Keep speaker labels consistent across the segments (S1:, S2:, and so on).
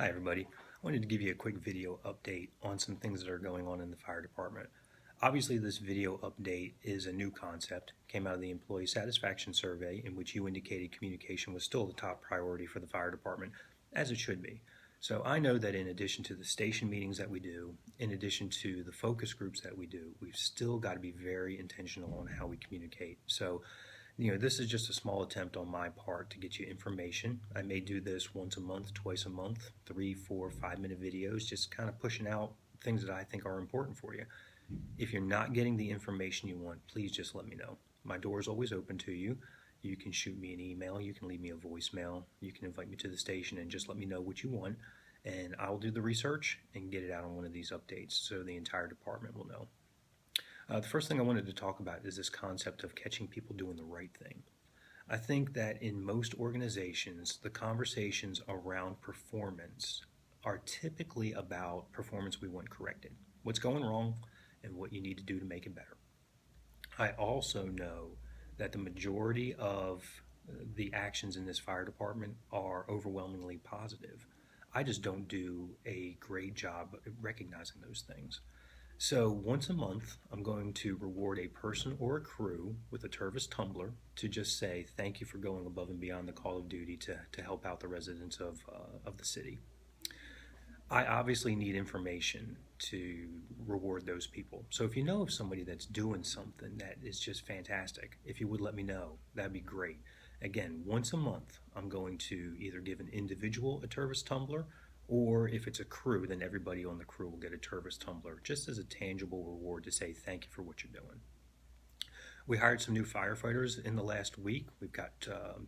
S1: Hi everybody. I wanted to give you a quick video update on some things that are going on in the fire department. Obviously this video update is a new concept, came out of the employee satisfaction survey in which you indicated communication was still the top priority for the fire department, as it should be. So I know that in addition to the station meetings that we do, in addition to the focus groups that we do, we've still got to be very intentional on how we communicate. So this is just a small attempt on my part to get you information. I may do this once a month, twice a month, 3, 4, 5 minute videos, just kind of pushing out things that I think are important for you. If you're not getting the information you want, please just let me know. My door is always open to you. You can shoot me an email, you can leave me a voicemail, you can invite me to the station and just let me know what you want, and I'll do the research and get it out on one of these updates so the entire department will know. The first thing I wanted to talk about is this concept of catching people doing the right thing. I think that in most organizations, the conversations around performance are typically about performance we want corrected, what's going wrong, and what you need to do to make it better. I also know that the majority of the actions in this fire department are overwhelmingly positive. I just don't do a great job recognizing those things. So once a month, I'm going to reward a person or a crew with a Tervis tumbler to just say thank you for going above and beyond the call of duty to help out the residents of the city. I obviously need information to reward those people. So if you know of somebody that's doing something that is just fantastic, if you would let me know, that'd be great. Again, once a month, I'm going to either give an individual a Tervis tumbler, or if it's a crew, then everybody on the crew will get a Tervis tumbler, just as a tangible reward to say thank you for what you're doing. We hired some new firefighters in the last week. We've got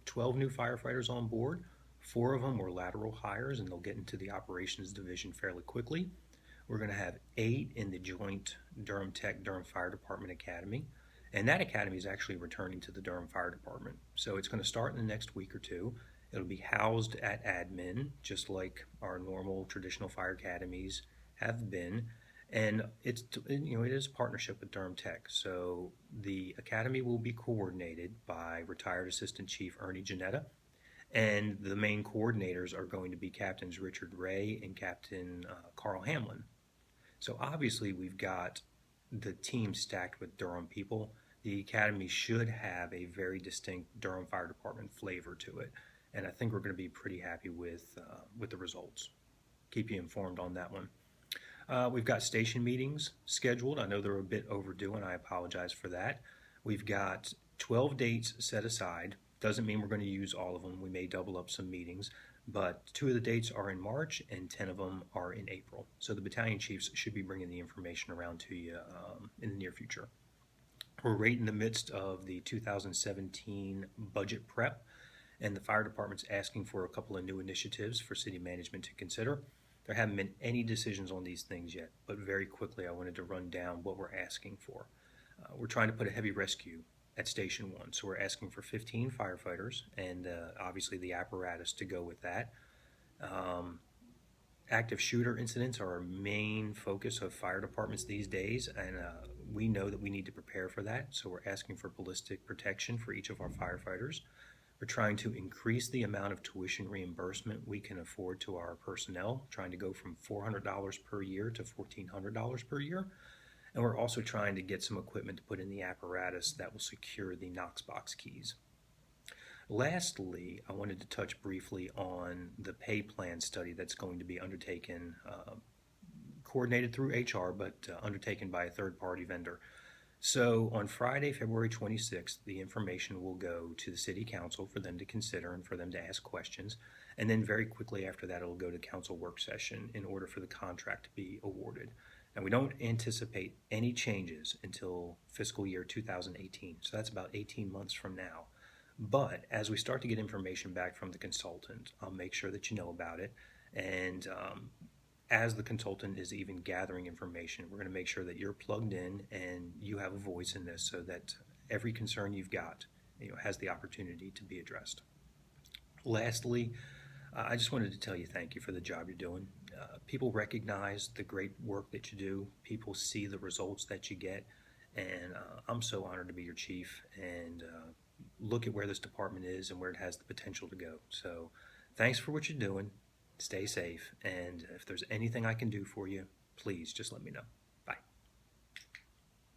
S1: 12 new firefighters on board. 4 of them were lateral hires, and they'll get into the operations division fairly quickly. We're going to have 8 in the joint Durham Tech Durham Fire Department Academy, and that academy is actually returning to the Durham Fire Department. So it's going to start in the next week or two. It'll be housed at admin, just like our normal traditional fire academies have been. And it is a partnership with Durham Tech. So the academy will be coordinated by retired Assistant Chief Ernie Janetta. And the main coordinators are going to be Captains Richard Ray and Captain Carl Hamlin. So obviously we've got the team stacked with Durham people. The academy should have a very distinct Durham Fire Department flavor to it. And I think we're going to be pretty happy with the results. Keep you informed on that one. We've got station meetings scheduled. I know they're a bit overdue, and I apologize for that. We've got 12 dates set aside. Doesn't mean we're going to use all of them. We may double up some meetings, but 2 of the dates are in March and 10 of them are in April. So the battalion chiefs should be bringing the information around to you in the near future. We're right in the midst of the 2017 budget prep, and the fire department's asking for a couple of new initiatives for city management to consider. There haven't been any decisions on these things yet, but very quickly I wanted to run down what we're asking for. We're trying to put a heavy rescue at Station 1, so we're asking for 15 firefighters and obviously the apparatus to go with that. Active shooter incidents are our main focus of fire departments these days, and we know that we need to prepare for that, so we're asking for ballistic protection for each of our firefighters. We're trying to increase the amount of tuition reimbursement we can afford to our personnel, trying to go from $400 per year to $1,400 per year. And we're also trying to get some equipment to put in the apparatus that will secure the Knox box keys. Lastly, I wanted to touch briefly on the pay plan study that's going to be undertaken, coordinated through HR, but undertaken by a third-party vendor. So on Friday, February 26th, the information will go to the City Council for them to consider and for them to ask questions. And then very quickly after that, it'll go to council work session in order for the contract to be awarded. And we don't anticipate any changes until fiscal year 2018. So that's about 18 months from now. But as we start to get information back from the consultant, I'll make sure that you know about it. And as the consultant is even gathering information, we're going to make sure that you're plugged in and you have a voice in this so that every concern you've got has the opportunity to be addressed. Lastly, I just wanted to tell you thank you for the job you're doing. People recognize the great work that you do. People see the results that you get. And I'm so honored to be your chief and look at where this department is and where it has the potential to go. So thanks for what you're doing. stay safe, and if there's anything I can do for you, please just let me know.